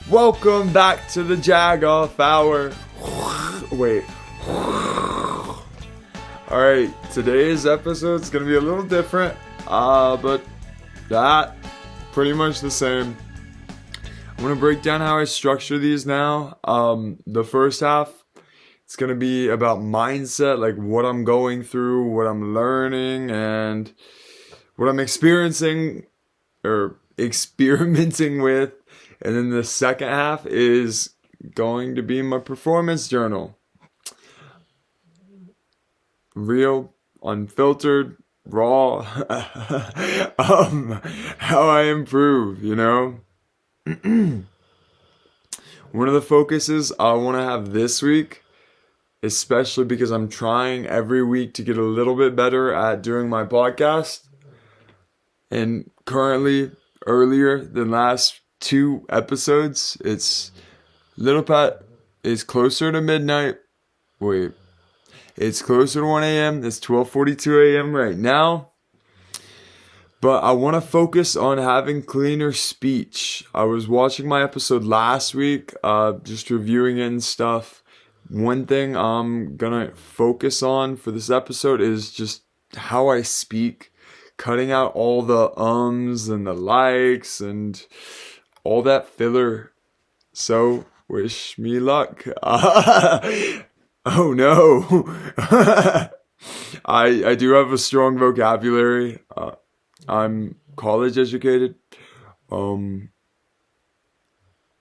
Welcome back to the Jagoff Hour. Wait. Alright, today's episode is going to be a little different, but that pretty much the same. I'm going to break down how I structure these now. The first half, it's going to be about mindset, like what I'm going through, what I'm learning, and what I'm experiencing or experimenting with. And then the second half is going to be my performance journal. Real, unfiltered, raw. How I improve, you know? One of the focuses I want to have this week, especially because I'm trying every week to get a little bit better at doing my podcast. And currently, earlier than last 2 episodes, it's Little Pat is closer to midnight. Wait, it's closer to 1 a.m. It's 12:42 a.m. right now. But I want to focus on having cleaner speech. I was watching my episode last week, just reviewing it and stuff. One thing I'm gonna focus on for this episode is just how I speak, cutting out all the ums and the likes and all that filler. So, wish me luck. Oh no. I do have a strong vocabulary. I'm college educated.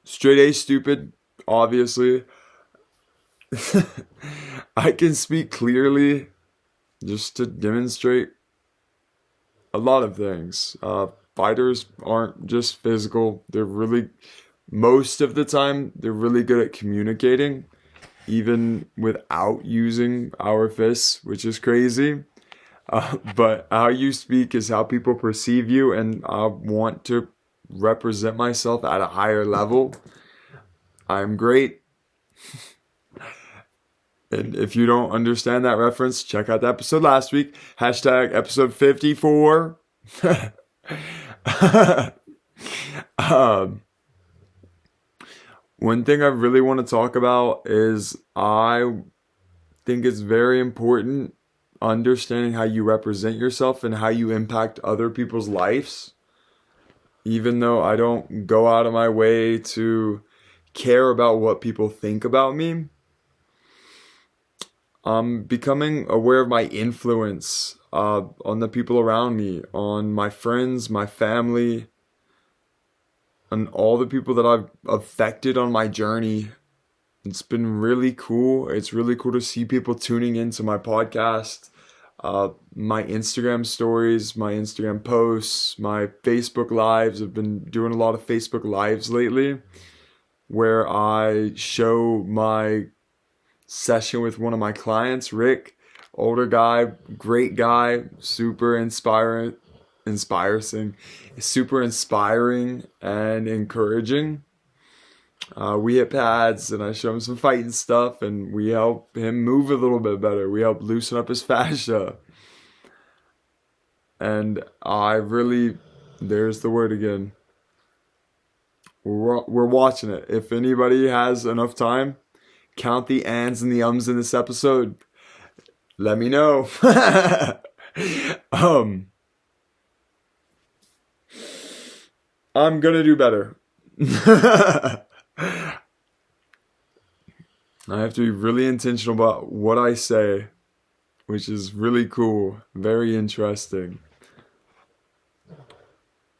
Straight A stupid, obviously. I can speak clearly just to demonstrate a lot of things. Fighters aren't just physical. Most of the time, they're really good at communicating, even without using our fists, which is crazy. But how you speak is how people perceive you, and I want to represent myself at a higher level. I'm great. And if you don't understand that reference, check out the episode last week. Hashtag episode 54. One thing I really want to talk about is I think it's very important understanding how you represent yourself and how you impact other people's lives. Even though I don't go out of my way to care about what people think about me, I'm becoming aware of my influence on the people around me, on my friends, my family, and all the people that I've affected on my journey. It's been really cool. It's really cool to see people tuning into my podcast, my Instagram stories, my Instagram posts, my Facebook lives. I've been doing a lot of Facebook lives lately where I show my session with one of my clients, Rick, older guy, great guy, super inspiring and encouraging. We hit pads and I show him some fighting stuff and we help him move a little bit better. We help loosen up his fascia. And there's the word again. We're watching it. If anybody has enough time, count the ands and the ums in this episode. Let me know. I'm gonna do better. I have to be really intentional about what I say, which is really cool, very interesting.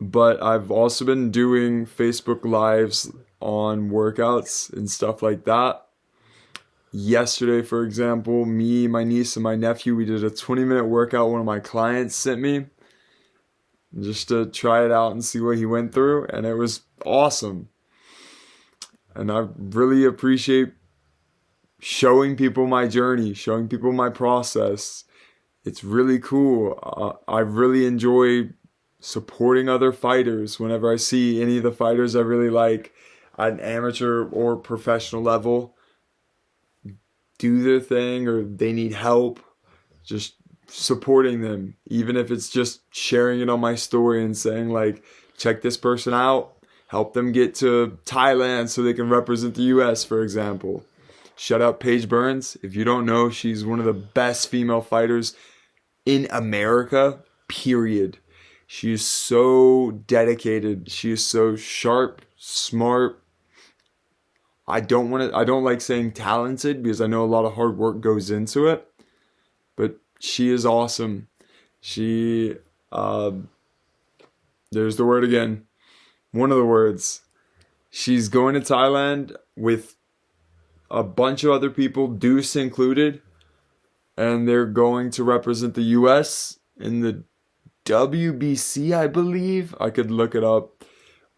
But I've also been doing Facebook Lives on workouts and stuff like that. Yesterday, for example, me, my niece, and my nephew, we did a 20-minute workout one of my clients sent me just to try it out and see what he went through, and it was awesome. And I really appreciate showing people my journey, showing people my process. It's really cool. I really enjoy supporting other fighters whenever I see any of the fighters I really like at an amateur or professional level do their thing or they need help. Just supporting them, even if it's just sharing it on my story and saying like, check this person out, help them get to Thailand so they can represent the US, for example. Shout out Paige Burns. If you don't know, she's one of the best female fighters in America, period. She is so dedicated. She is so sharp, smart. I don't like saying talented because I know a lot of hard work goes into it. But she is awesome. She, there's the word again. One of the words. She's going to Thailand with a bunch of other people, Deuce included. And they're going to represent the US in the WBC, I believe. I could look it up,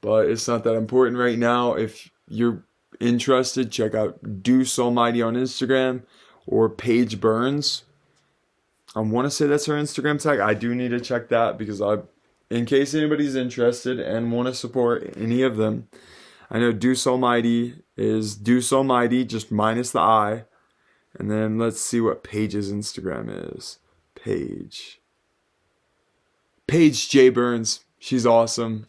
but it's not that important right now. If you're interested, check out Deuce Almighty on Instagram or Paige Burns. I want to say that's her Instagram tag. I do need to check that because in case anybody's interested and want to support any of them, I know Deuce Almighty is Deuce Almighty, just minus the I. And then let's see what Paige's Instagram is. Paige J. Burns. She's awesome.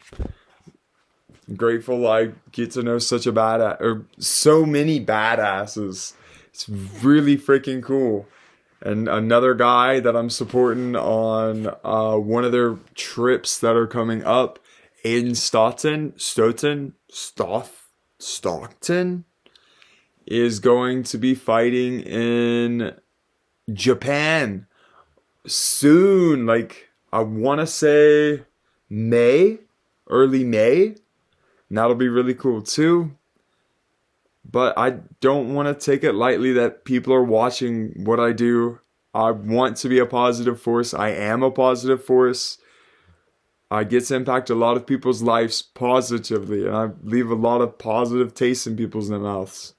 I'm grateful I get to know such a badass, or so many badasses. It's really freaking cool. And another guy that I'm supporting on one of their trips that are coming up, Aiden Stockton, is going to be fighting in Japan soon. Like, I want to say early May. And that'll be really cool too. But I don't want to take it lightly that people are watching what I do. I want to be a positive force. I am a positive force. I get to impact a lot of people's lives positively. And I leave a lot of positive taste in people's mouths.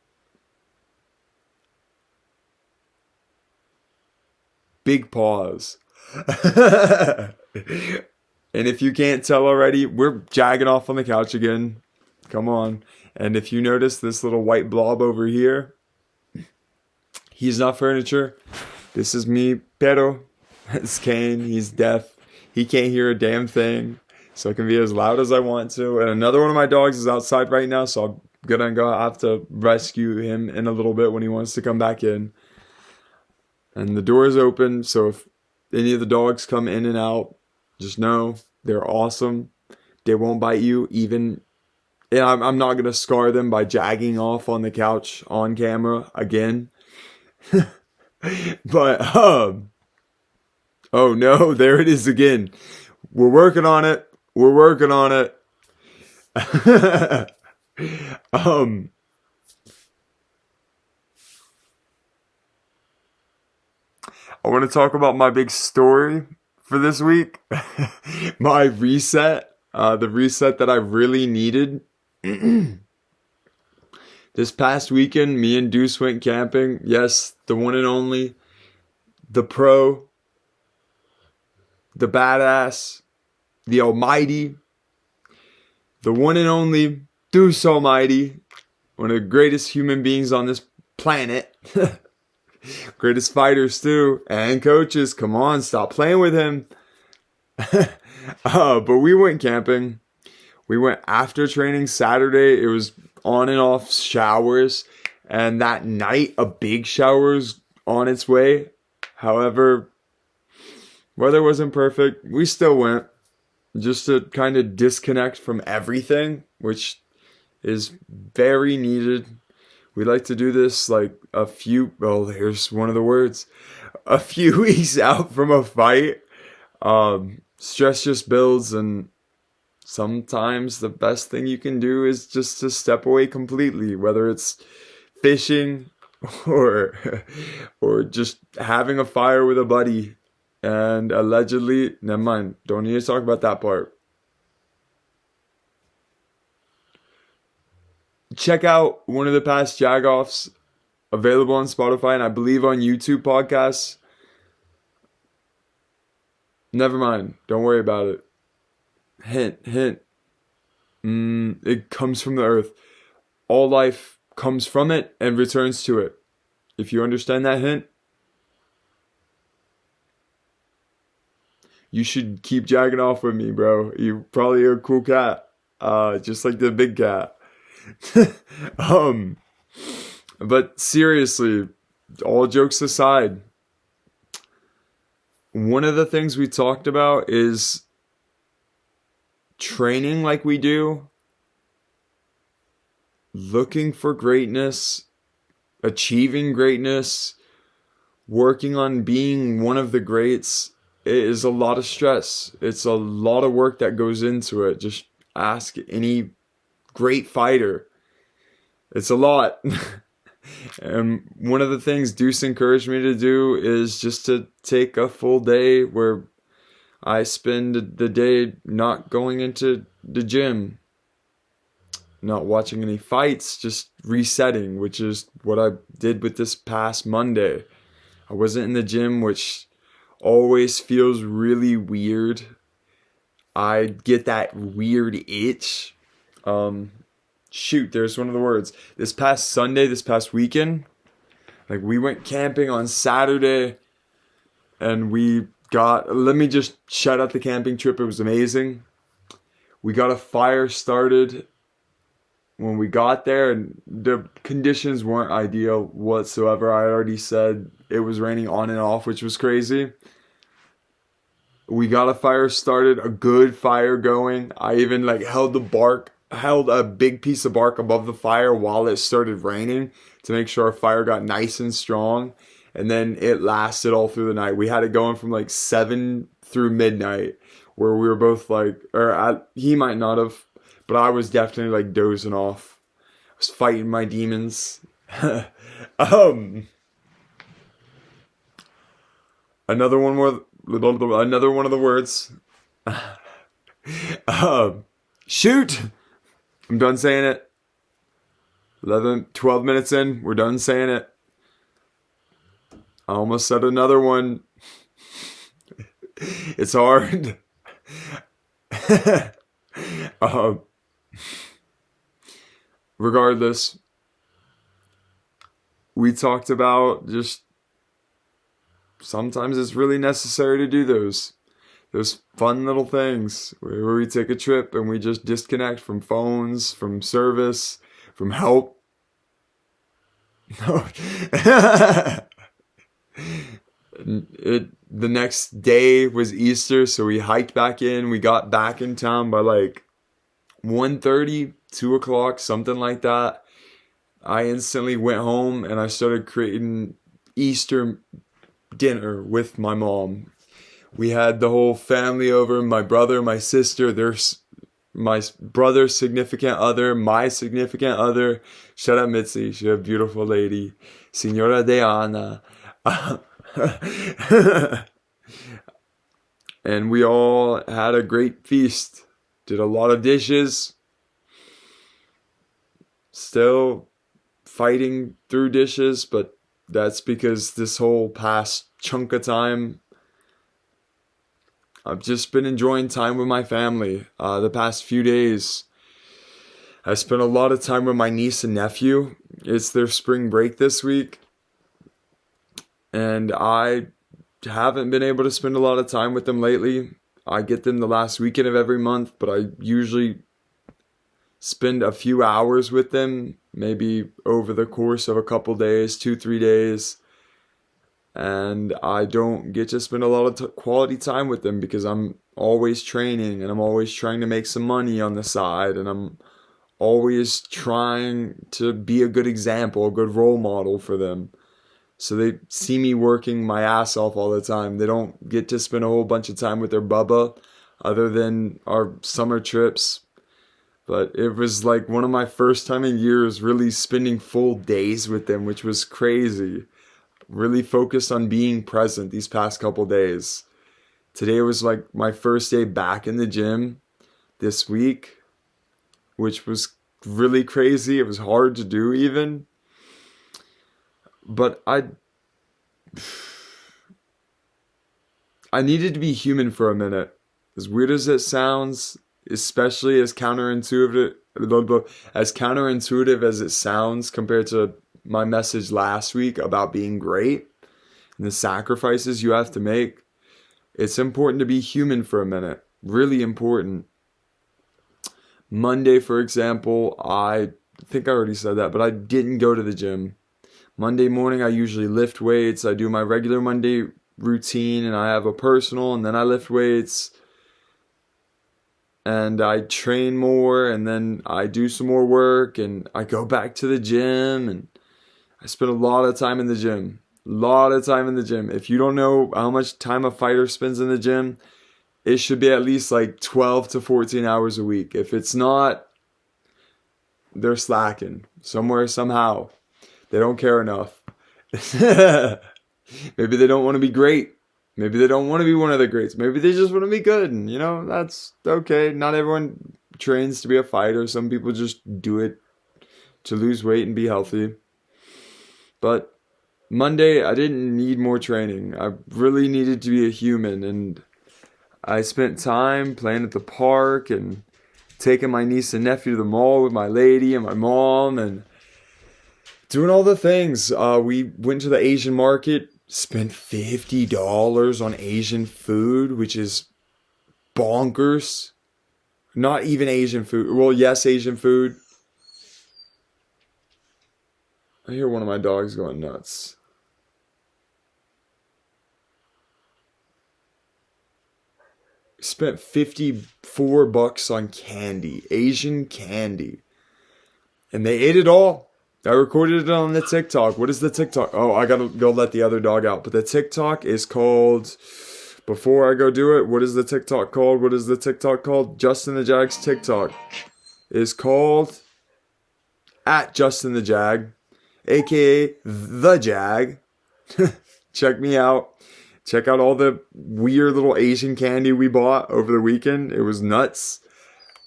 Big pause. And if you can't tell already, we're jagging off on the couch again. Come on. And if you notice this little white blob over here, he's not furniture. This is me, Pero. It's Kane. He's deaf. He can't hear a damn thing. So I can be as loud as I want to. And another one of my dogs is outside right now, so I'm going to have to rescue him in a little bit when he wants to come back in. And the door is open, so if any of the dogs come in and out, just know they're awesome. They won't bite you, even. And I'm not going to scar them by jagging off on the couch on camera again. But, oh no, there it is again. We're working on it. I want to talk about my big story for this week. My reset. The reset that I really needed. This past weekend, me and Deuce went camping. Yes, the one and only. The pro. The badass. The almighty. The one and only Deuce Almighty. One of the greatest human beings on this planet. Greatest fighters too, and coaches. Come on, stop playing with him. But we went camping. We went after training Saturday. It was on and off showers, and that night a big shower was on its way. However, weather wasn't perfect. We still went just to kind of disconnect from everything, which is very needed. We like to do this like here's one of the words. A few weeks out from a fight. Stress just builds, and sometimes the best thing you can do is just to step away completely, whether it's fishing or just having a fire with a buddy. And allegedly, never mind, don't need to talk about that part. Check out one of the past Jagoffs, available on Spotify and I believe on YouTube podcasts. Never mind. Don't worry about it. Hint. It comes from the earth. All life comes from it and returns to it. If you understand that hint, you should keep jagging off with me, bro. You're probably a cool cat. just like the big cat. um, but seriously, all jokes aside, one of the things we talked about is training like we do, looking for greatness, achieving greatness, working on being one of the greats. It is a lot of stress. It's a lot of work that goes into it. Just ask any great fighter. It's a lot. And one of the things Deuce encouraged me to do is just to take a full day where I spend the day not going into the gym, not watching any fights, just resetting, which is what I did with this past Monday. I wasn't in the gym, which always feels really weird. I get that weird itch. Shoot, there's one of the words. This past Sunday, this past weekend, like we went camping on Saturday, and let me just shout out the camping trip. It was amazing. We got a fire started when we got there, and the conditions weren't ideal whatsoever. I already said it was raining on and off, which was crazy. We got a fire started, a good fire going. I even held a big piece of bark above the fire while it started raining to make sure our fire got nice and strong. And then it lasted all through the night. We had it going from 7 through midnight, where we were both he might not have, but I was definitely dozing off. I was fighting my demons. Another one of the words. Shoot! I'm done saying it. 12 minutes in, we're done saying it. I almost said another one. It's hard. Regardless, we talked about just sometimes it's really necessary to do those fun little things where we take a trip and we just disconnect from phones, from service, from help. The next day was Easter, so we hiked back in. We got back in town by 1:30, 2 o'clock, something like that. I instantly went home and I started creating Easter dinner with my mom. We had the whole family over, my brother, my sister, my brother's significant other, my significant other. Shout out Mitzi, she's a beautiful lady. Signora Diana. And we all had a great feast. Did a lot of dishes. Still fighting through dishes, but that's because this whole past chunk of time, I've just been enjoying time with my family. The past few days, I spent a lot of time with my niece and nephew. It's their spring break this week. And I haven't been able to spend a lot of time with them lately. I get them the last weekend of every month, but I usually spend a few hours with them, maybe over the course of a couple days, 2-3 days. And I don't get to spend a lot of quality time with them because I'm always training and I'm always trying to make some money on the side, and I'm always trying to be a good example, a good role model for them. So they see me working my ass off all the time. They don't get to spend a whole bunch of time with their bubba other than our summer trips. But it was one of my first time in years really spending full days with them, which was crazy. Really focused on being present these past couple days. Today was my first day back in the gym this week, which was really crazy. It was hard to do even. But I needed to be human for a minute. As weird as it sounds, especially as counterintuitive as it sounds compared to my message last week about being great and the sacrifices you have to make, it's important to be human for a minute. Really important. Monday, for example, I think I already said that, but I didn't go to the gym. Monday morning, I usually lift weights. I do my regular Monday routine, and I have a personal, and then I lift weights, and I train more, and then I do some more work, and I go back to the gym, and I spend a lot of time in the gym. A lot of time in the gym. If you don't know how much time a fighter spends in the gym, it should be at least like 12 to 14 hours a week. If it's not, they're slacking somewhere, somehow. They don't care enough. Maybe they don't want to be great. Maybe they don't want to be one of the greats. Maybe they just want to be good. And, that's okay. Not everyone trains to be a fighter. Some people just do it to lose weight and be healthy. But Monday, I didn't need more training. I really needed to be a human. And I spent time playing at the park and taking my niece and nephew to the mall with my lady and my mom and doing all the things. We went to the Asian market, spent $50 on Asian food, which is bonkers. Not even Asian food. Well, yes, Asian food. I hear one of my dogs going nuts. Spent $54 on candy, Asian candy. And they ate it all. I recorded it on the TikTok. What is the TikTok? Oh, I gotta go let the other dog out. But the TikTok is called, before I go do it, what is the TikTok called? What is the TikTok called? Justin the Jag's TikTok is called at Justin the Jag, aka the Jag. Check me out. Check out all the weird little Asian candy we bought over the weekend. It was nuts,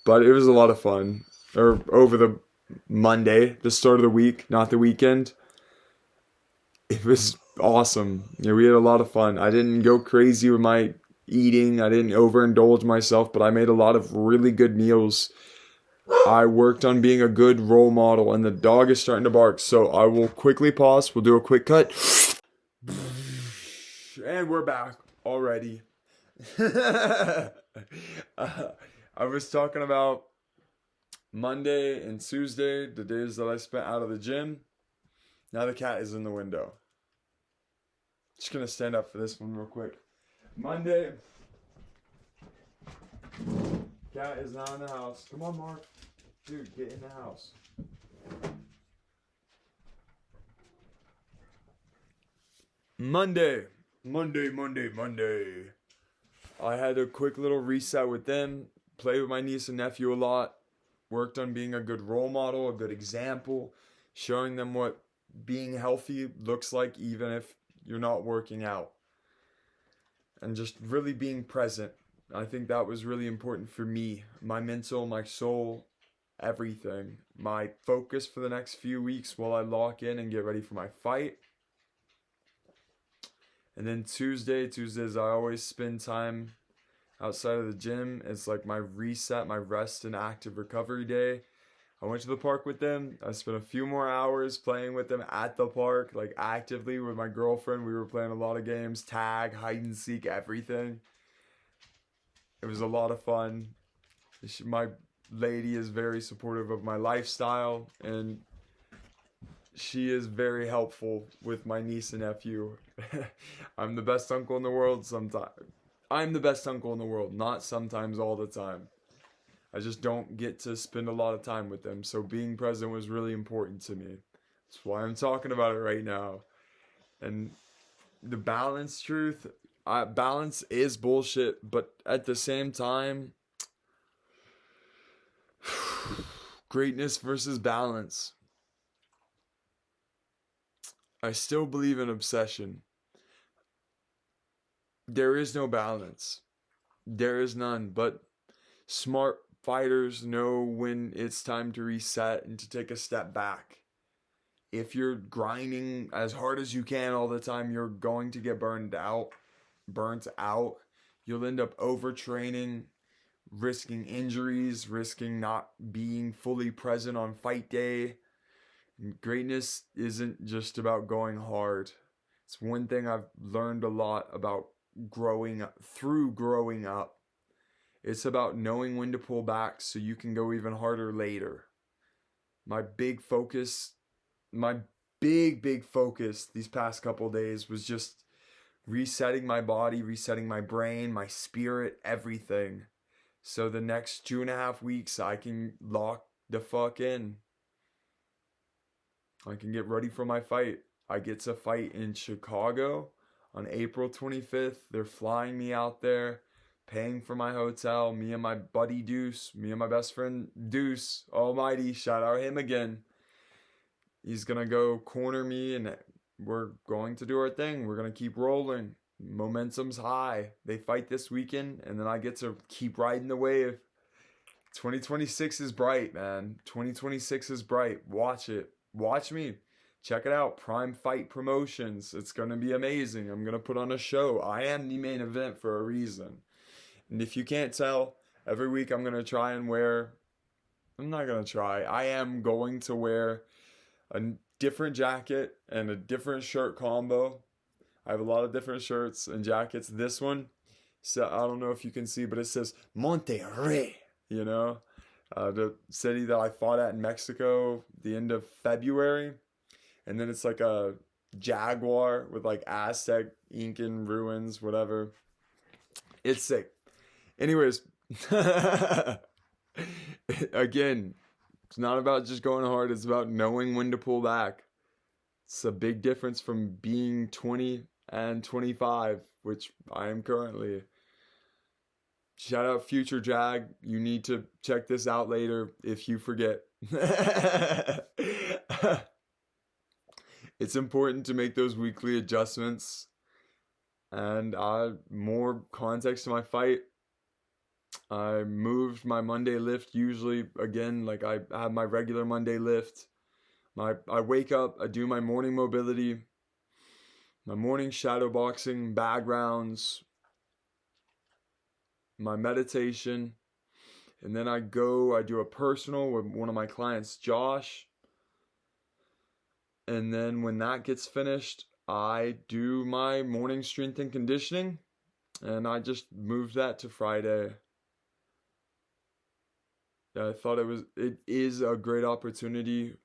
but it was a lot of fun. Or over the Monday, the start of the week, not the weekend. It was awesome. We had a lot of fun. I didn't go crazy with my eating. I didn't overindulge myself, but I made a lot of really good meals. I worked on being a good role model, and the dog is starting to bark. So I will quickly pause. We'll do a quick cut. And we're back already. I was talking about Monday and Tuesday, the days that I spent out of the gym. Now the cat is in the window. Just gonna stand up for this one real quick. Monday. Cat is not in the house. Come on, Mark. Dude, get in the house. Monday. I had a quick little reset with them. Played with my niece and nephew a lot. Worked on being a good role model, a good example. Showing them what being healthy looks like even if you're not working out. And just really being present. I think that was really important for me. My mental, my soul, everything. My focus for the next few weeks while I lock in and get ready for my fight. And then Tuesdays I always spend time outside of the gym. It's like my reset, my rest and active recovery day. I went to the park with them. I spent a few more hours playing with them at the park, like actively with my girlfriend. We were playing a lot of games, tag, hide and seek, everything. It was a lot of fun. My lady is very supportive of my lifestyle, and she is very helpful with my niece and nephew. I'm the best uncle in the world sometimes. I'm the best uncle in the world, not sometimes, all the time. I just don't get to spend a lot of time with them, so being present was really important to me. That's why I'm talking about it right now. And the balance truth, balance is bullshit, but at the same time, greatness versus balance. I still believe in obsession. There is no balance. There is none, but smart fighters know when it's time to reset and to take a step back. If you're grinding as hard as you can all the time, you're going to get burnt out. You'll end up overtraining, risking injuries, risking not being fully present on fight day. Greatness isn't just about going hard. It's one thing I've learned a lot about growing up. It's about knowing when to pull back so you can go even harder later. My big focus these past couple days was just resetting my body, resetting my brain, my spirit, everything. So the next 2.5 weeks, I can lock the fuck in. I can get ready for my fight. I get to fight in Chicago on April 25th. They're flying me out there, paying for my hotel. Me and my buddy Deuce, me and my best friend Deuce, almighty, shout out him again. He's going to go corner me and we're going to do our thing. We're going to keep rolling. Momentum's high. They fight this weekend and then I get to keep riding the wave. 2026 is bright, man. 2026 is bright. Watch it. Watch me. Check it out. Prime Fight Promotions. It's going to be amazing. I'm going to put on a show. I am the main event for a reason. And if you can't tell, every week I'm going to try and wear... I'm not going to try. I am going to wear a different jacket and a different shirt combo. I have a lot of different shirts and jackets. This one, so I don't know if you can see, but it says Monterrey, you know, the city that I fought at in Mexico the end of February. And then it's like a jaguar with like Aztec, Incan ruins, whatever. It's sick. Anyways, again, it's not about just going hard. It's about knowing when to pull back. It's a big difference from being 20 and 25, which I am currently. Shout out Future Jag. You need to check this out later if you forget. It's important to make those weekly adjustments. And more context to my fight. I moved my Monday lift. Usually, again, like I have my regular Monday lift. I wake up, I do my morning mobility, my morning shadow boxing, bag rounds, my meditation, and then I do a personal with one of my clients, Josh. And then when that gets finished, I do my morning strength and conditioning, and I just moved that to Friday. I thought it is a great opportunity.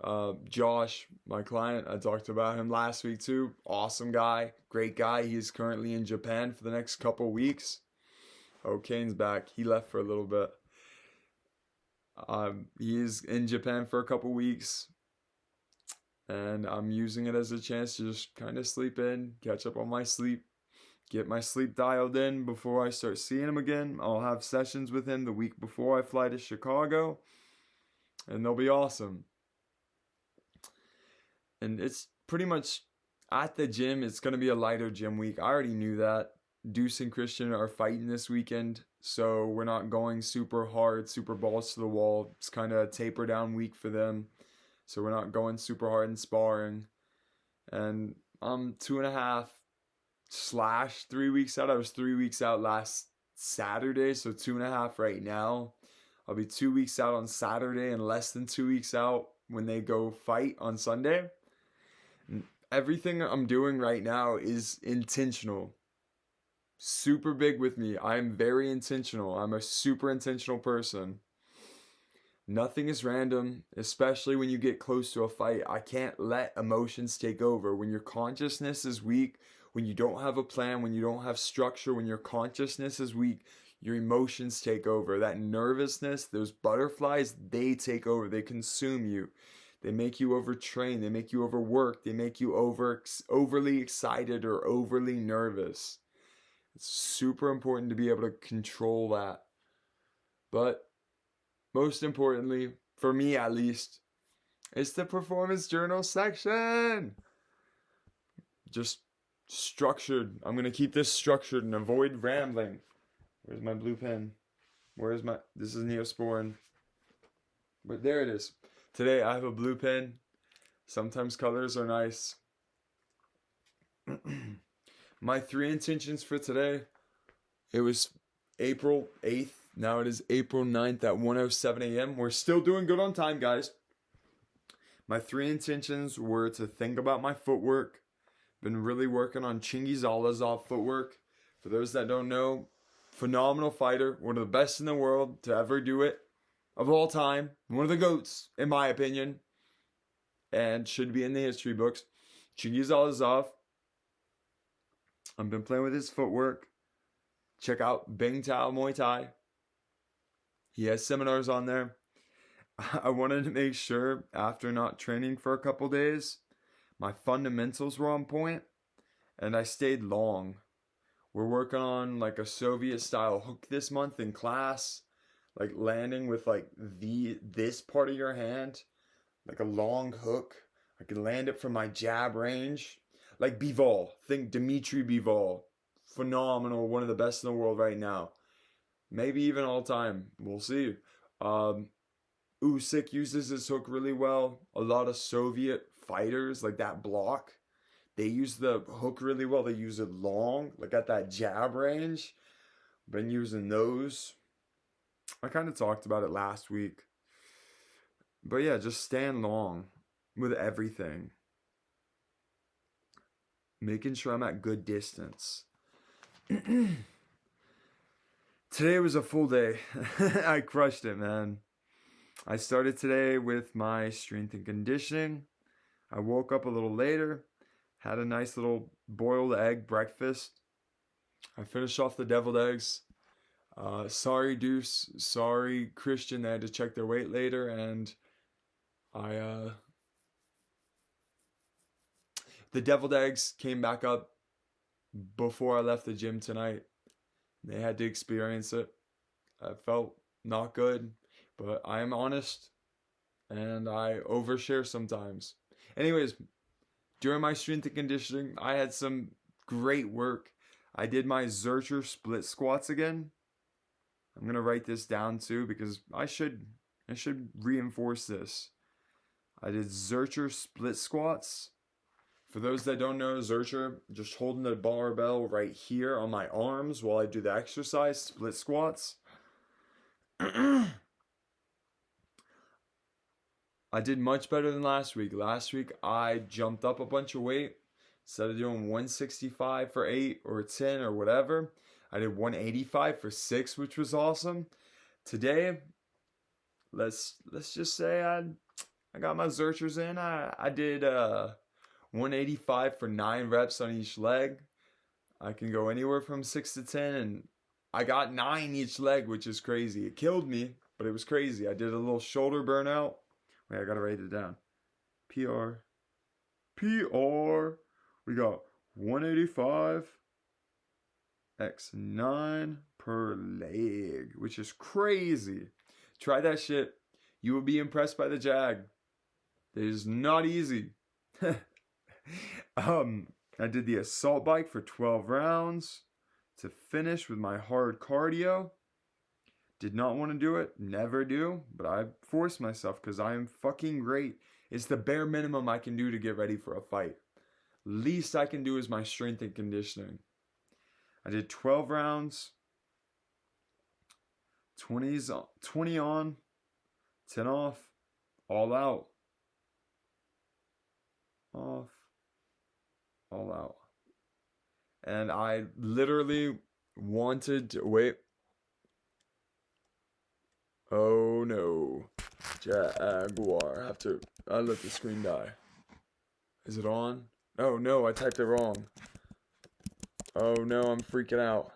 Josh, my client, I talked about him last week too. Awesome guy, great guy. He is currently in Japan for the next couple weeks. Oh, Kane's back. He left for a little bit. He is in Japan for a couple weeks. And I'm using it as a chance to just kind of sleep in, catch up on my sleep. Get my sleep dialed in before I start seeing him again. I'll have sessions with him the week before I fly to Chicago. And they'll be awesome. And it's pretty much at the gym. It's going to be a lighter gym week. I already knew that. Deuce and Christian are fighting this weekend. So we're not going super hard, super balls to the wall. It's kind of a taper down week for them. So we're not going super hard in sparring. And I'm 2.5/3 weeks out. I was 3 weeks out last Saturday, so 2.5 right now. I'll be 2 weeks out on Saturday and less than 2 weeks out when they go fight on Sunday. And everything I'm doing right now is intentional. Super big with me. I am very intentional. I'm a super intentional person. Nothing is random, especially when you get close to a fight. I can't let emotions take over. When your consciousness is weak, when you don't have a plan, when you don't have structure, when your consciousness is weak, your emotions take over. That nervousness, those butterflies, they take over. They consume you. They make you overtrain. They make you overwork. They make you overly excited or overly nervous. It's super important to be able to control that. But most importantly, for me at least, it's the performance journal section. Just structured. I'm going to keep this structured and avoid rambling. Where's my blue pen? This is Neosporin. But there it is. Today I have a blue pen. Sometimes colors are nice. My 3 intentions for today. It was April 8th. Now it is April 9th at 1:07 a.m. We're still doing good on time, guys. My 3 intentions were to think about my footwork. Been really working on Chingiz Alazov footwork. For those that don't know, Phenomenal fighter, one of the best in the world to ever do it, of all time. One of the GOATs, in my opinion, and should be in the history books. Jagoff. I've been playing with his footwork. Check out Bing Tao Muay Thai. He has seminars on there. I wanted to make sure, after not training for a couple days, my fundamentals were on point, and I stayed long. We're working on like a Soviet style hook this month in class, like landing with like this part of your hand, like a long hook. I can land it from my jab range, like Bivol. Think Dmitry Bivol, phenomenal, one of the best in the world right now, maybe even all time. We'll see. Usyk uses his hook really well. A lot of Soviet fighters, like that block, they use the hook really well. They use it long, like at that jab range. Been using those. I kind of talked about it last week. But yeah, just stand long with everything. Making sure I'm at good distance. Today was a full day. I crushed it, man. I started today with my strength and conditioning. I woke up a little later, had a nice little boiled egg breakfast. I finished off the deviled eggs. Sorry, Deuce. Sorry, Christian. They had to check their weight later, and the deviled eggs came back up before I left the gym tonight. They had to experience it. I felt not good, but I am honest, and I overshare sometimes. Anyways, during my strength and conditioning, I had some great work. I did my Zercher split squats again. I'm going to write this down too because I should reinforce this. I did Zercher split squats. For those that don't know, Zercher, just holding the barbell right here on my arms while I do the exercise, split squats. I did much better than last week. Last week, I jumped up a bunch of weight. Instead of doing 165 for 8 or 10 or whatever, I did 185 for 6, which was awesome. Today, let's just say I got my Zerchers in. I did 185 for 9 reps on each leg. I can go anywhere from 6 to 10, and I got 9 each leg, which is crazy. It killed me, but it was crazy. I did a little shoulder burnout. Wait, I gotta write it down. PR. We got 185 x 9 per leg, which is crazy. Try that shit. You will be impressed by the Jag. It is not easy. I did the assault bike for 12 rounds to finish with my hard cardio. Did not want to do it, never do, but I forced myself because I am fucking great. It's the bare minimum I can do to get ready for a fight. Least I can do is my strength and conditioning. I did 12 rounds, 20 on, 10 off, all out. Off, all out. And I literally wanted to wait. Oh no. Jaguar. I let the screen die. Is it on? Oh no, I typed it wrong. Oh no, I'm freaking out.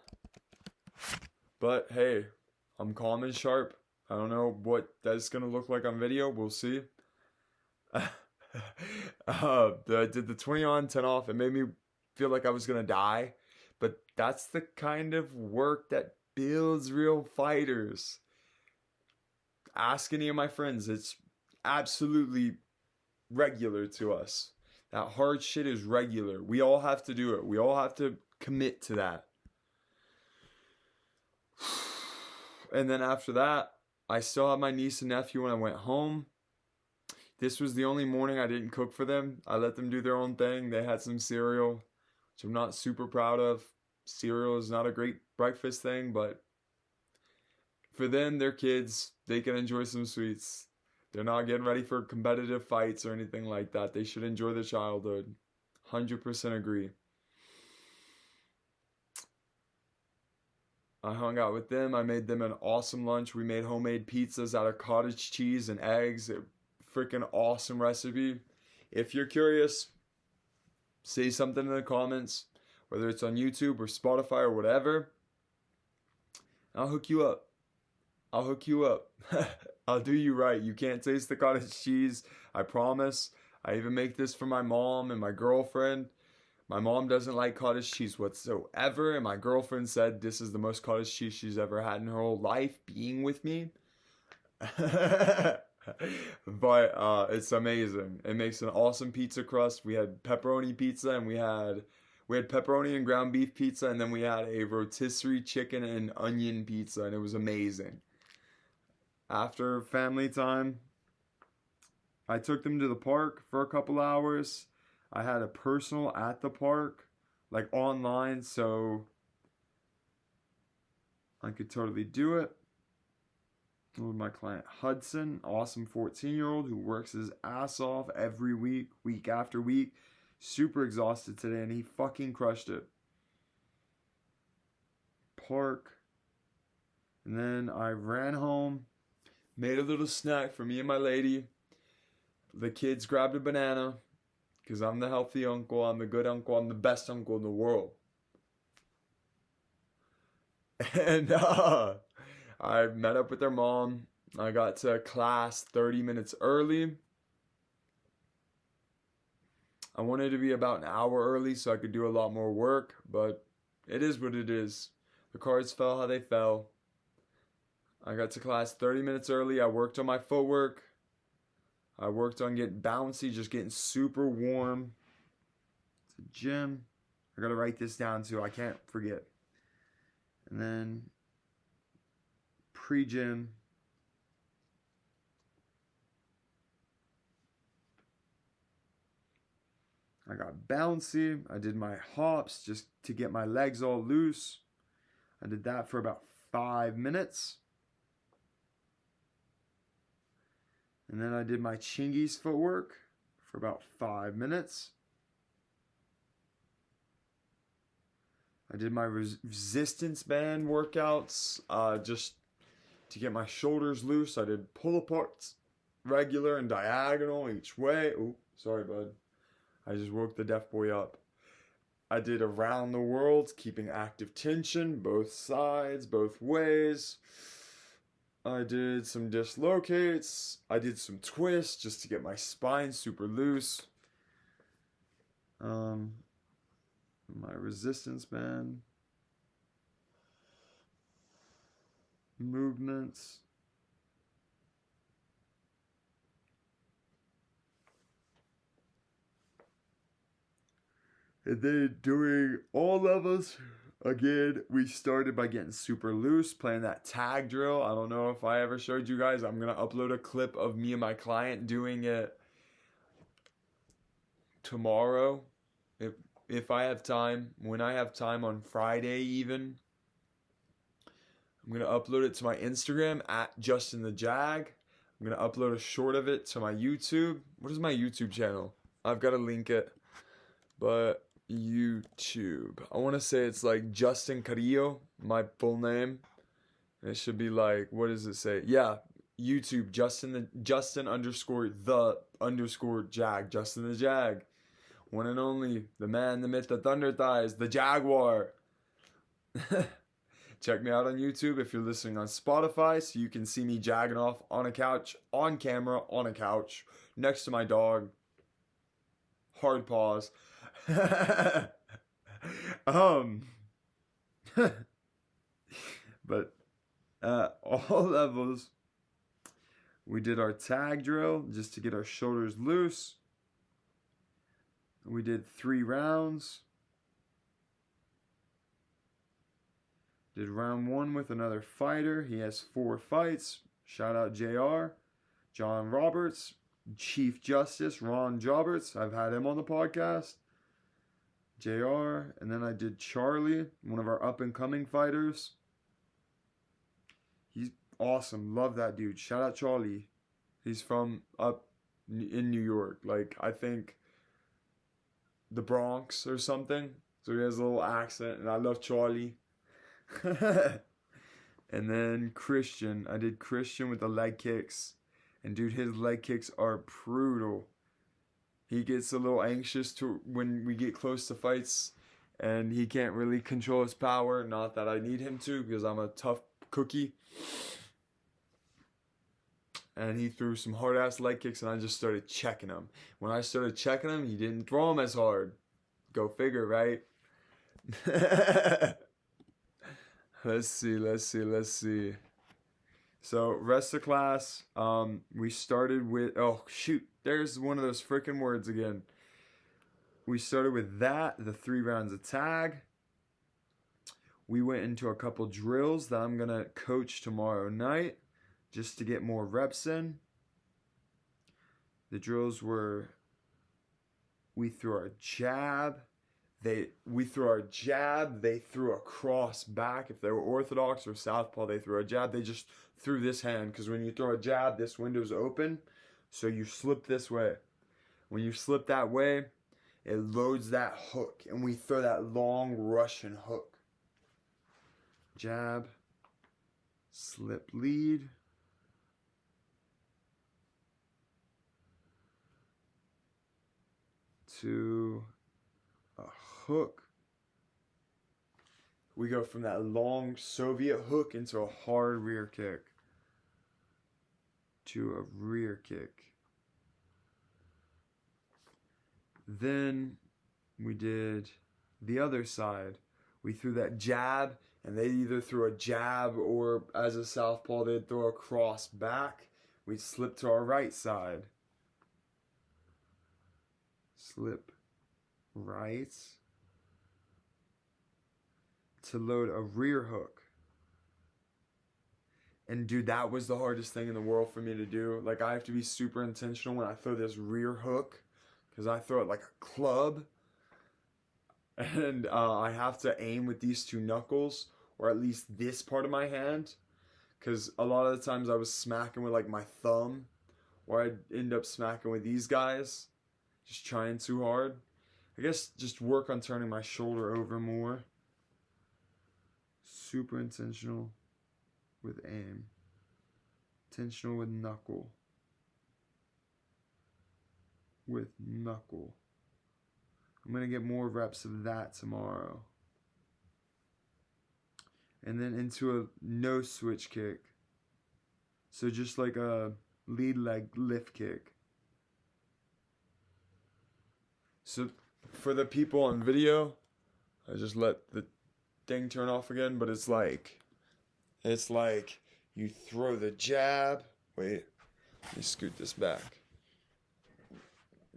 But hey, I'm calm and sharp. I don't know what that's gonna look like on video. We'll see. I did the 20 on, 10 off. It made me feel like I was gonna die. But that's the kind of work that builds real fighters. Ask any of my friends. It's absolutely regular to us. That hard shit is regular. We all have to do it. We all have to commit to that. And then after that, I still had my niece and nephew when I went home. This was the only morning I didn't cook for them. I let them do their own thing. They had some cereal, which I'm not super proud of. Cereal is not a great breakfast thing, but for them, they're kids. They can enjoy some sweets. They're not getting ready for competitive fights or anything like that. They should enjoy their childhood. 100% agree. I hung out with them. I made them an awesome lunch. We made homemade pizzas out of cottage cheese and eggs. A freaking awesome recipe. If you're curious, say something in the comments, whether it's on YouTube or Spotify or whatever. I'll hook you up. I'll hook you up. I'll do you right. You can't taste the cottage cheese. I promise. I even make this for my mom and my girlfriend. My mom doesn't like cottage cheese whatsoever, and my girlfriend said this is the most cottage cheese she's ever had in her whole life being with me. But it's amazing. It makes an awesome pizza crust. We had pepperoni pizza, and we had pepperoni and ground beef pizza, and then we had a rotisserie chicken and onion pizza, and it was amazing. After family time, I took them to the park for a couple hours. I had a personal at the park, like online, so I could totally do it. With my client Hudson, awesome 14-year-old who works his ass off every week, week after week. Super exhausted today, and he fucking crushed it. Park. And then I ran home, made a little snack for me and my lady. The kids grabbed a banana. Because I'm the healthy uncle, I'm the good uncle, I'm the best uncle in the world. And I met up with their mom. I got to class 30 minutes early. I wanted to be about an hour early so I could do a lot more work, but it is what it is. The cards fell how they fell. I got to class 30 minutes early. I worked on my footwork. I worked on getting bouncy, just getting super warm. It's a gym. I gotta write this down too. I can't forget. And then pre-gym. I got bouncy. I did my hops just to get my legs all loose. I did that for about 5 minutes. And then I did my Chingies footwork for about 5 minutes. I did my resistance band workouts just to get my shoulders loose. I did pull aparts, regular and diagonal each way. Oh, sorry, bud. I just woke the deaf boy up. I did around the world, keeping active tension, both sides, both ways. I did some dislocates. I did some twists just to get my spine super loose. My resistance band. Movements. And then doing all levels. Again, we started by getting super loose, playing that tag drill. I don't know if I ever showed you guys. I'm going to upload a clip of me and my client doing it tomorrow. If I have time, when I have time on Friday even. I'm going to upload it to my Instagram at Justin the Jag. I'm going to upload a short of it to my YouTube. What is my YouTube channel? I've got to link it. But YouTube. I want to say it's like Justin Carrillo, my full name. And it should be like, what does it say? Yeah, YouTube, Justin _the_ Jag, Justin the Jag. One and only, the man, the myth, the thunder thighs, the Jaguar. Check me out on YouTube if you're listening on Spotify so you can see me jagging off on a couch, on camera, on a couch, next to my dog. Hard pause. But all levels, we did our tag drill just to get our shoulders loose. We did 3 rounds. Did round 1 with another fighter. He has 4 fights. Shout out JR, John Roberts, Chief Justice Ron Joberts. I've had him on the podcast. JR. And then I did Charlie, one of our up and coming fighters. He's awesome. Love that dude. Shout out Charlie. He's from up in New York. Like, I think the Bronx or something. So he has a little accent, and I love Charlie. And then Christian. I did Christian with the leg kicks. And dude, his leg kicks are brutal. He gets a little anxious when we get close to fights. And he can't really control his power. Not that I need him to, because I'm a tough cookie. And he threw some hard-ass leg kicks, and I just started checking him. When I started checking him, he didn't throw them as hard. Go figure, right? Let's see. So, rest of class, we started with... Oh, shoot. There's one of those freaking words again. We started with that, the 3 rounds of tag. We went into a couple drills that I'm going to coach tomorrow night, just to get more reps in. The drills were, we threw our jab. They threw a cross back. If they were orthodox or southpaw, they threw a jab. They just threw this hand, because when you throw a jab, this window's open, so you slip this way. When you slip that way, it loads that hook, and we throw that long Russian hook. Jab, slip, lead. To a hook. We go from that long Soviet hook into a hard rear kick. To a rear kick. Then we did the other side. We threw that jab, and they either threw a jab or, as a southpaw, they'd throw a cross back. We'd slip to our right side. Slip right to load a rear hook. And dude, that was the hardest thing in the world for me to do. Like, I have to be super intentional when I throw this rear hook, because I throw it like a club. And I have to aim with these 2 knuckles, or at least this part of my hand, because a lot of the times I was smacking with like my thumb, or I'd end up smacking with these guys. Just trying too hard. I guess just work on turning my shoulder over more. Super intentional with aim. Intentional with knuckle. With knuckle. I'm going to get more reps of that tomorrow. And then into a no switch kick. So just like a lead leg lift kick. So, for the people on video, I just let the thing turn off again, but it's like you throw the jab. Wait, let me scoot this back.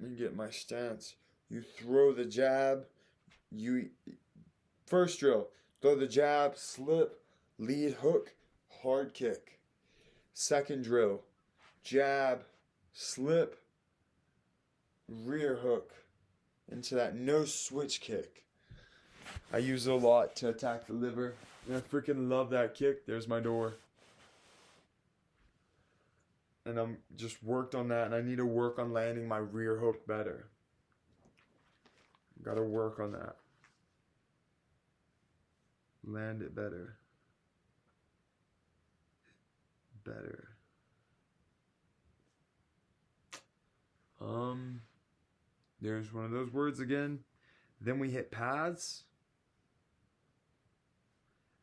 Let me get my stance. You throw the jab. First drill, throw the jab, slip, lead hook, hard kick. Second drill, jab, slip, rear hook. Into that no switch kick. I use it a lot to attack the liver. And I freaking love that kick. There's my door. And I'm just worked on that. And I need to work on landing my rear hook better. Gotta work on that. Land it better. There's one of those words again. Then we hit pads.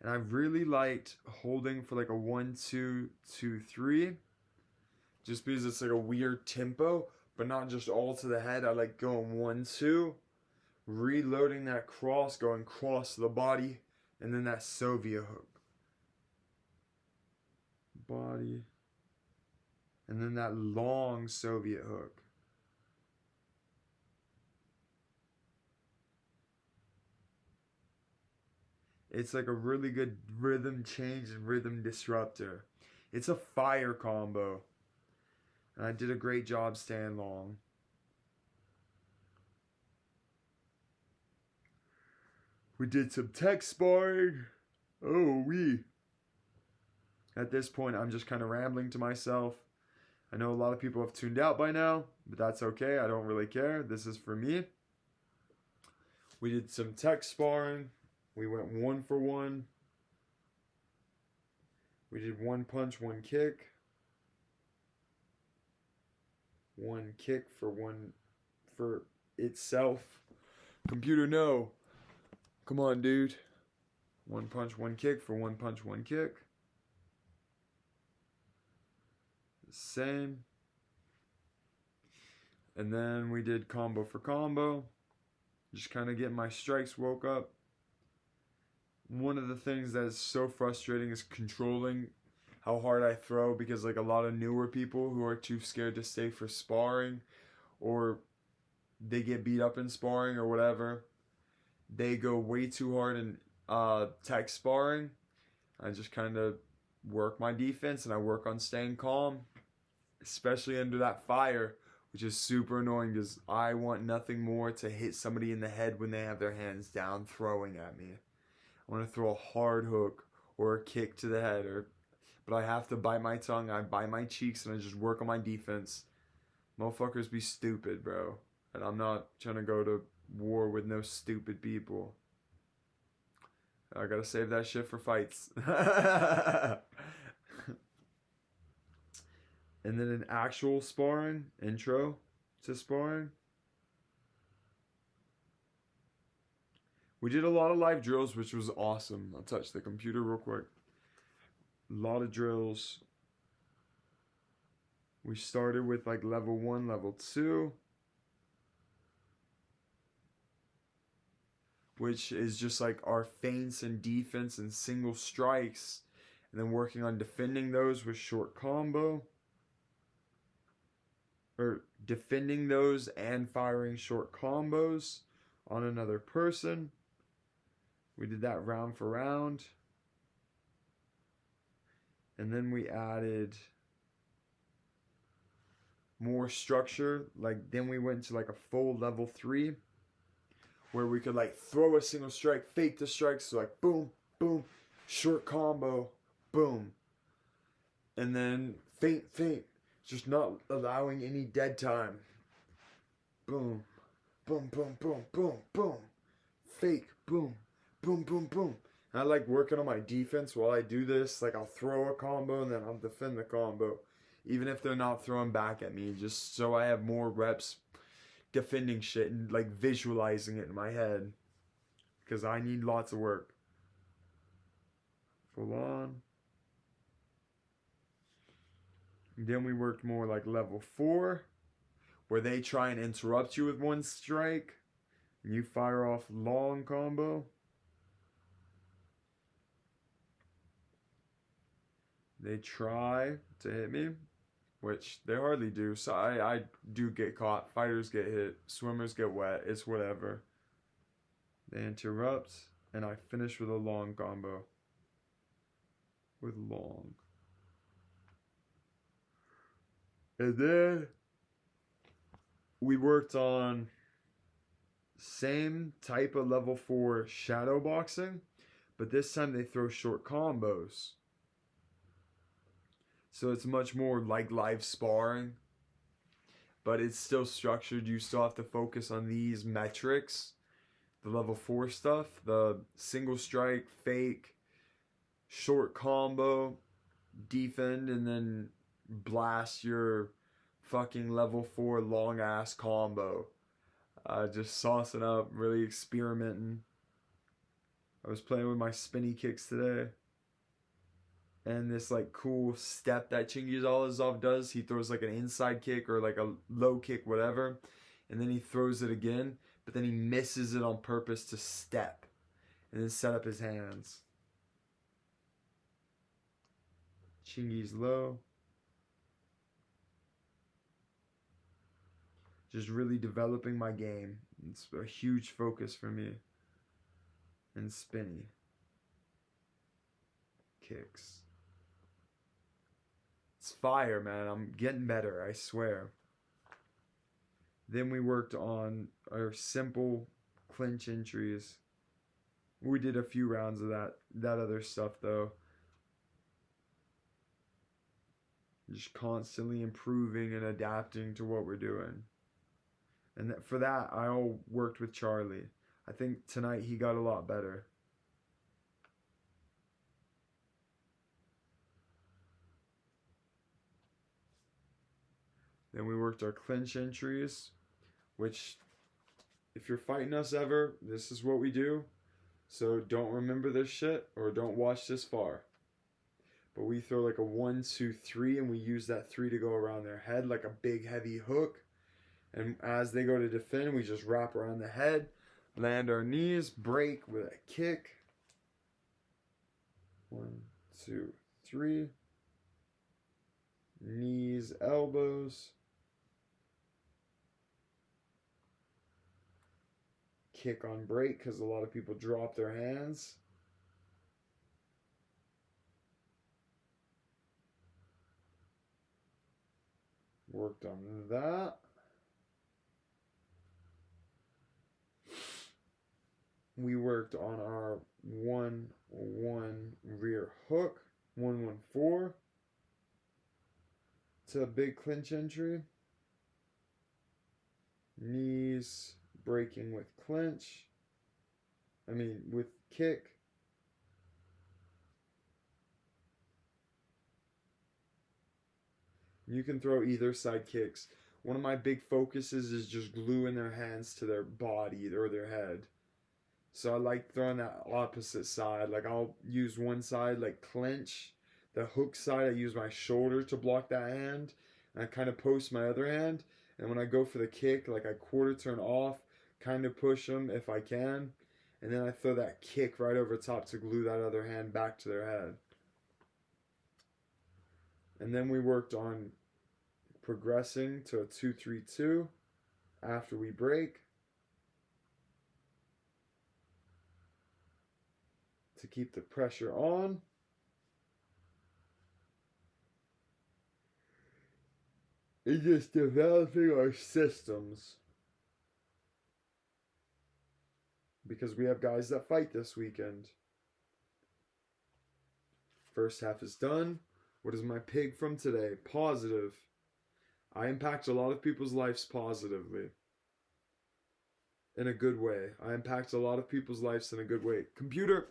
And I really liked holding for like a 1, 2, 2, 3. Just because it's like a weird tempo, but not just all to the head. I like going 1, 2, reloading that cross, going cross to the body, and then that Soviet hook. Body. And then that long Soviet hook. It's like a really good rhythm change and rhythm disruptor. It's a fire combo. And I did a great job staying long. We did some tech sparring. At this point, I'm just kind of rambling to myself. I know a lot of people have tuned out by now, but that's okay. I don't really care. This is for me. We did some tech sparring. We went 1 for 1. We did one punch, one kick. One kick for itself. Computer, no. Come on, dude. One punch, one kick for one punch, one kick. Same. And then we did combo for combo. Just kind of getting my strikes woke up. One of the things that is so frustrating is controlling how hard I throw, because like a lot of newer people who are too scared to stay for sparring, or they get beat up in sparring or whatever, they go way too hard in tech sparring. I just kind of work my defense and I work on staying calm, especially under that fire, which is super annoying because I want nothing more to hit somebody in the head when they have their hands down throwing at me. I want to throw a hard hook or a kick to the head, but I have to bite my tongue, I bite my cheeks, and I just work on my defense. Motherfuckers be stupid, bro. And I'm not trying to go to war with no stupid people. I gotta save that shit for fights. And then an actual sparring, intro to sparring. We did a lot of live drills, which was awesome. I'll touch the computer real quick. A lot of drills. We started with like level 1, level 2. Which is just like our feints and defense and single strikes. And then working on defending those with short combo. Or defending those and firing short combos on another person. We did that round for round. And then we added more structure. Like then we went to like a full level 3 where we could like throw a single strike, fake the strike, so like boom, boom, short combo, boom. And then feint, just not allowing any dead time. Boom, boom, boom, boom, boom, boom. Fake, boom, boom, boom, boom. And I like working on my defense while I do this. Like I'll throw a combo and then I'll defend the combo. Even if they're not throwing back at me, just so I have more reps defending shit and like visualizing it in my head. Because I need lots of work. Full on. Then we worked more like level 4, where they try and interrupt you with one strike, and you fire off long combo. They try to hit me, which they hardly do. So I do get caught. Fighters get hit. Swimmers get wet. It's whatever. They interrupt, and I finish with a long combo. With long. And then we worked on same type of level 4 shadow boxing, but this time they throw short combos. So it's much more like live sparring, but it's still structured. You still have to focus on these metrics, the level 4 stuff, the single strike, fake, short combo, defend, and then blast your fucking level 4 long ass combo. Just saucing up, really experimenting. I was playing with my spinny kicks today. And this like cool step that Jagoff does. He throws like an inside kick or like a low kick, whatever. And then he throws it again. But then he misses it on purpose to step. And then set up his hands. Chingy's low. Just really developing my game. It's a huge focus for me. And spinny kicks. It's fire, man. I'm getting better, I swear. Then we worked on our simple clinch entries. We did a few rounds of that other stuff, though. Just constantly improving and adapting to what we're doing. And for that, I all worked with Charlie. I think tonight he got a lot better. Then we worked our clinch entries, which, if you're fighting us ever, this is what we do. So don't remember this shit or don't watch this far. But we throw like a 1, 2, 3, and we use that 3 to go around their head like a big heavy hook. And as they go to defend, we just wrap around the head, land our knees, break with a kick. 1, 2, 3. Knees, elbows. Kick on break because a lot of people drop their hands. Worked on that. We worked on our 1, 1 rear hook, 1, 1, 4 to a big clinch entry. Knees breaking with clinch. With kick. You can throw either side kicks. One of my big focuses is just gluing their hands to their body or their head. So I like throwing that opposite side. Like I'll use one side like clinch. The hook side I use my shoulder to block that hand. And I kind of post my other hand. And when I go for the kick, like I quarter turn off, kind of push them if I can. And then I throw that kick right over top to glue that other hand back to their head. And then we worked on progressing to a 2, 3, 2 after we break. To keep the pressure on. It's just developing our systems. Because we have guys that fight this weekend. First half is done. What is my pig from today? Positive. I impact a lot of people's lives positively. In a good way. I impact a lot of people's lives in a good way. Computer.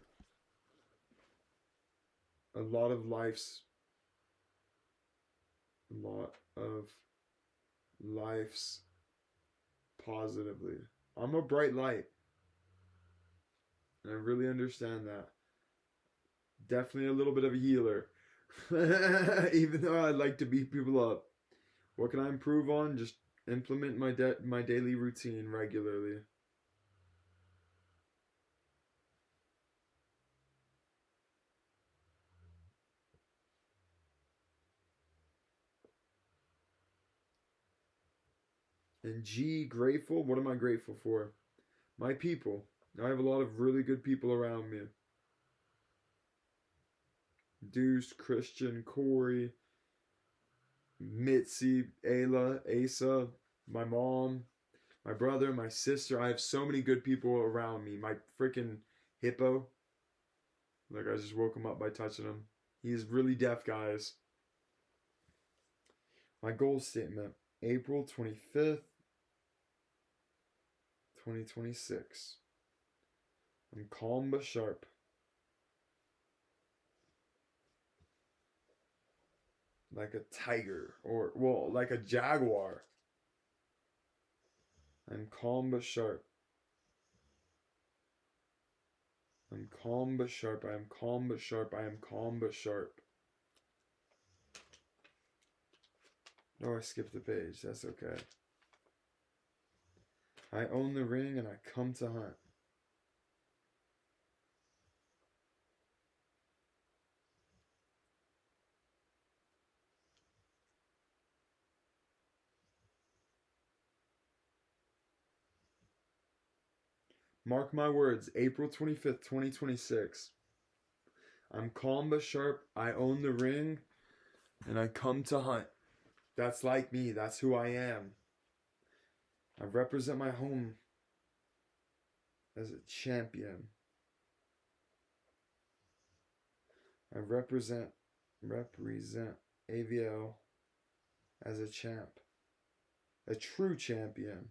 A lot of lives positively. I'm a bright light. And I really understand that. Definitely a little bit of a healer. Even though I like to beat people up. What can I improve on? Just implement my daily routine regularly. And G, grateful. What am I grateful for? My people. I have a lot of really good people around me. Deuce, Christian, Corey, Mitzi, Ayla, Asa, my mom, my brother, my sister. I have so many good people around me. My freaking hippo. Like I just woke him up by touching him. He's really deaf, guys. My goal statement. April 25th, 2026. I'm calm but sharp. Like a tiger. Like a jaguar. I'm calm but sharp. I'm calm but sharp. I am calm but sharp. I am calm but sharp. Oh, I skipped the page. That's okay. I own the ring and I come to hunt. Mark my words, April 25th, 2026. I'm calm but sharp. I own the ring and I come to hunt. That's like me. That's who I am. I represent my home as a champion. I represent AVL as a champ. A true champion.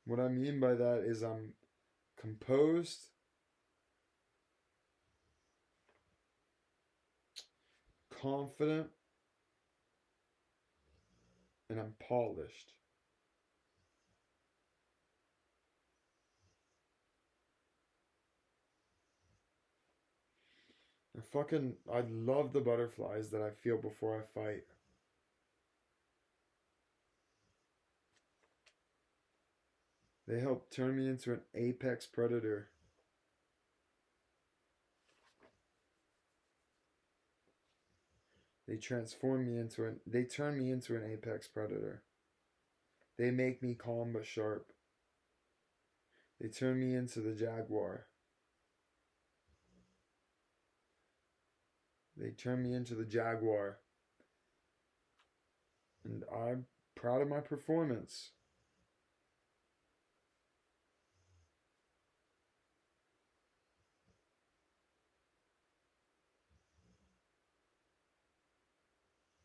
What I mean by that is I'm composed, confident, and I'm polished. I love the butterflies that I feel before I fight. They help turn me into an apex predator. They turn me into an apex predator. They make me calm but sharp. They turn me into the jaguar. They turn me into the jaguar. And I'm proud of my performance.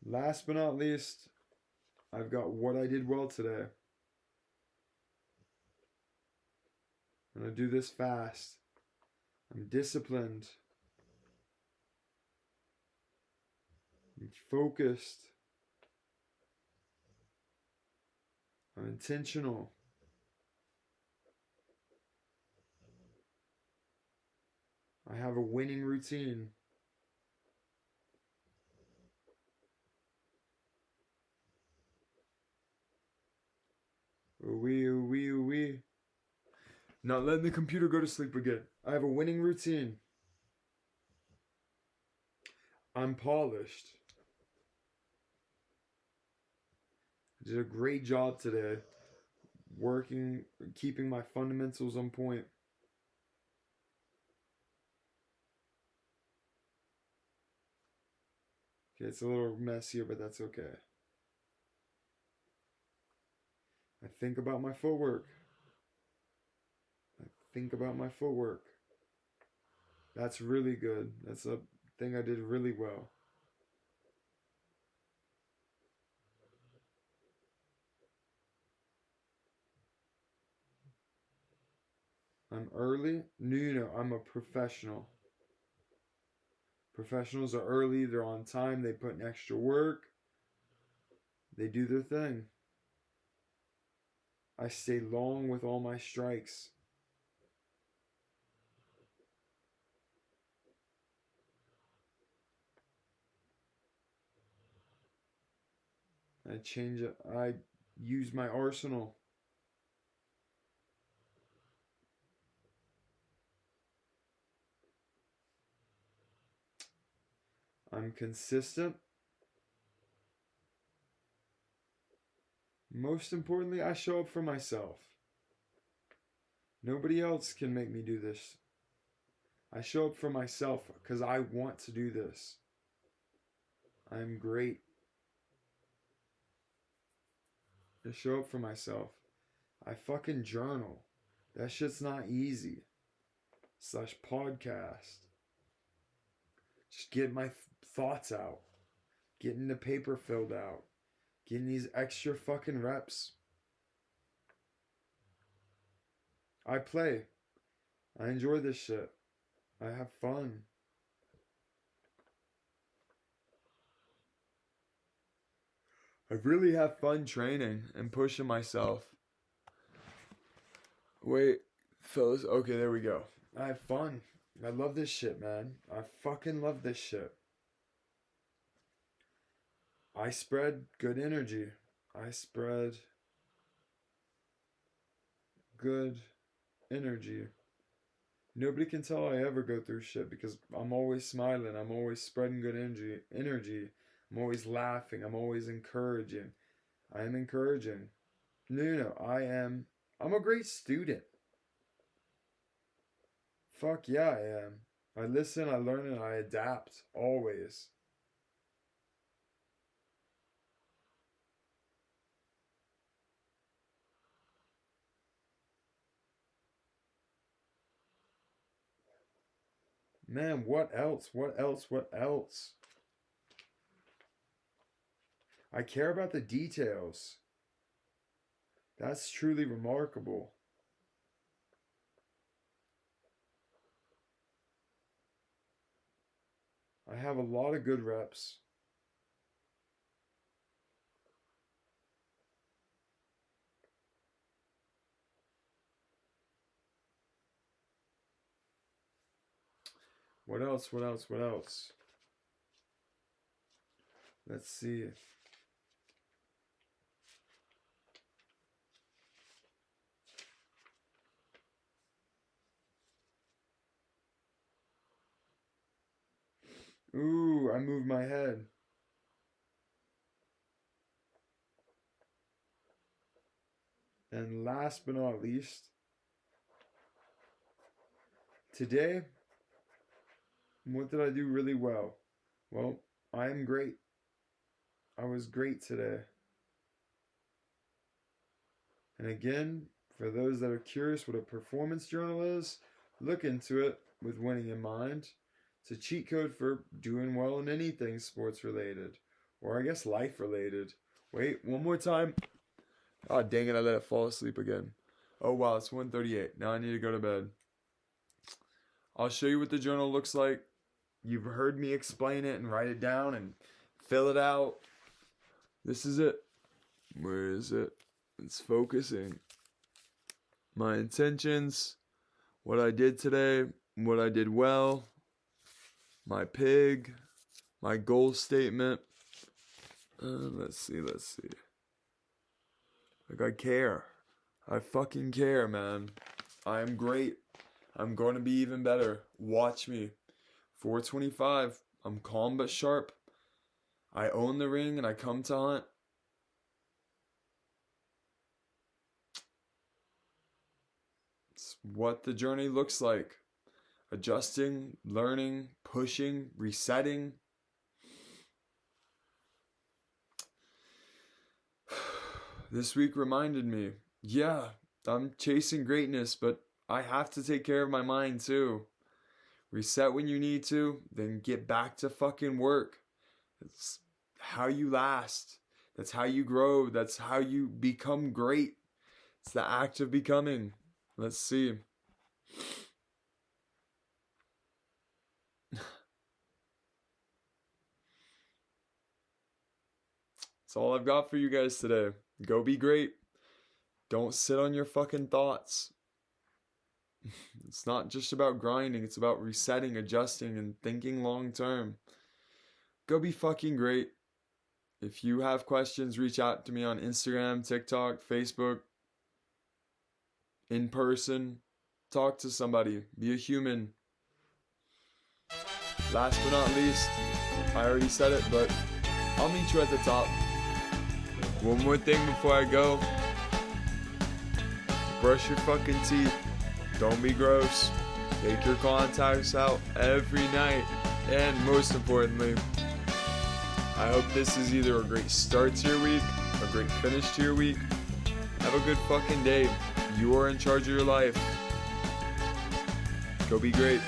Last but not least, I've got what I did well today. I'm going to do this fast. I'm disciplined. I'm focused. I'm intentional. I have a winning routine. Ooh-wee, ooh-wee, ooh-wee. Not letting the computer go to sleep again. I have a winning routine. I'm polished. I did a great job today. Keeping my fundamentals on point. Okay, it's a little messier, but that's okay. I think about my footwork. That's really good. That's a thing I did really well. I'm early. No, I'm a professional. Professionals are early. They're on time. They put in extra work. They do their thing. I stay long with all my strikes. I use my arsenal. I'm consistent. Most importantly, I show up for myself. Nobody else can make me do this. I show up for myself because I want to do this. I'm great. I show up for myself. I fucking journal. That shit's not easy. Slash podcast. Just get my thoughts out. Getting the paper filled out. Getting these extra fucking reps. I play. I enjoy this shit. I have fun. I really have fun training and pushing myself. Wait, fellas. Okay, there we go. I have fun. I love this shit, man. I fucking love this shit. I spread good energy. I spread good energy. Nobody can tell I ever go through shit because I'm always smiling. I'm always spreading good energy. I'm always laughing. I'm always encouraging. I am encouraging. No. I'm a great student. Fuck yeah, I am. I listen, I learn, and I adapt. Always. Man, what else? What else? What else? I care about the details. That's truly remarkable. I have a lot of good reps. What else? What else? What else? Let's see. Ooh, I moved my head. And last but not least, today, what did I do really well? Well, I am great. I was great today. And again, for those that are curious what a performance journal is, look into it with winning in mind. It's a cheat code for doing well in anything sports related, or I guess life related. Wait, one more time. Oh, dang it, I let it fall asleep again. Oh, wow, it's 1:38. Now I need to go to bed. I'll show you what the journal looks like. You've heard me explain it and write it down and fill it out. This is it. Where is it? It's focusing. My intentions, what I did today, what I did well, my pig, my goal statement. Let's see. Like, I care. I fucking care, man. I am great. I'm going to be even better. Watch me. 425. I'm calm but sharp. I own the ring and I come to hunt. It's what the journey looks like. Adjusting, learning, pushing, resetting. This week reminded me, yeah, I'm chasing greatness, but I have to take care of my mind too. Reset when you need to, then get back to fucking work. It's how you last. That's how you grow. That's how you become great. It's the act of becoming. Let's see. That's all I've got for you guys today. Go be great. Don't sit on your fucking thoughts. It's not just about grinding. It's about resetting, adjusting, and thinking long term. Go be fucking great. If you have questions, reach out to me on Instagram, TikTok, Facebook. In person. Talk to somebody. Be a human. Last but not least, I already said it, but I'll meet you at the top. One more thing before I go. Brush your fucking teeth. Don't be gross. Take your contacts out every night. And most importantly, I hope this is either a great start to your week, a great finish to your week. Have a good fucking day. You are in charge of your life. Go be great.